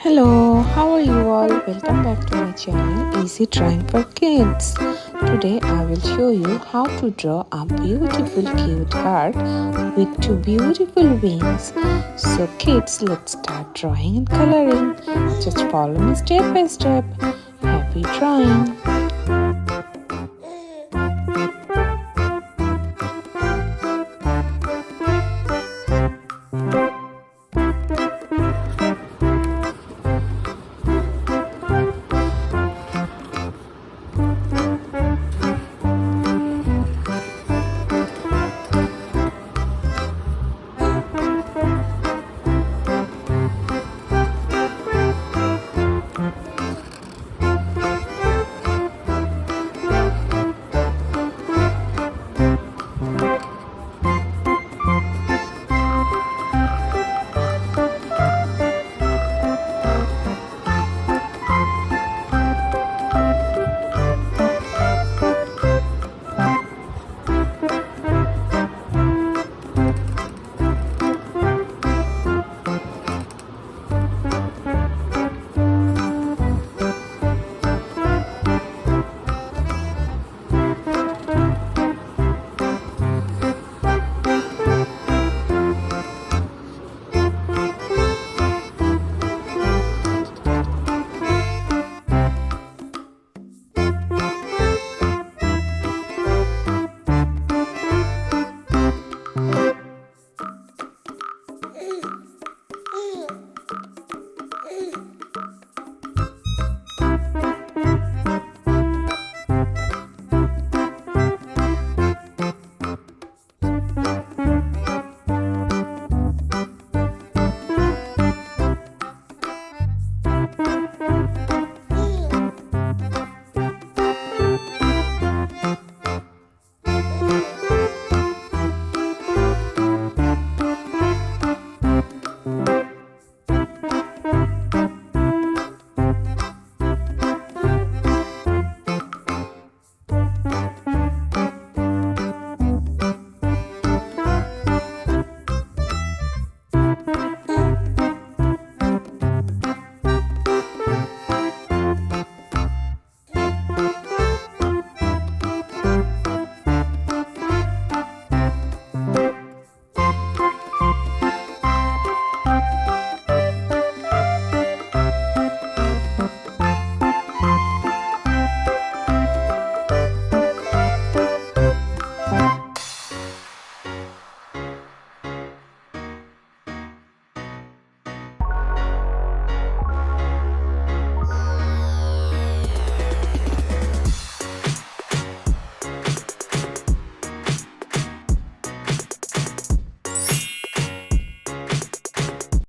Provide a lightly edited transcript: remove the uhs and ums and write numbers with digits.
Hello, how are you all? Welcome back to my channel Easy Drawing for Kids. Today I will show you how to draw a beautiful cute heart with two beautiful wings. So kids, let's start drawing and coloring. Just follow me step by step. Happy drawing!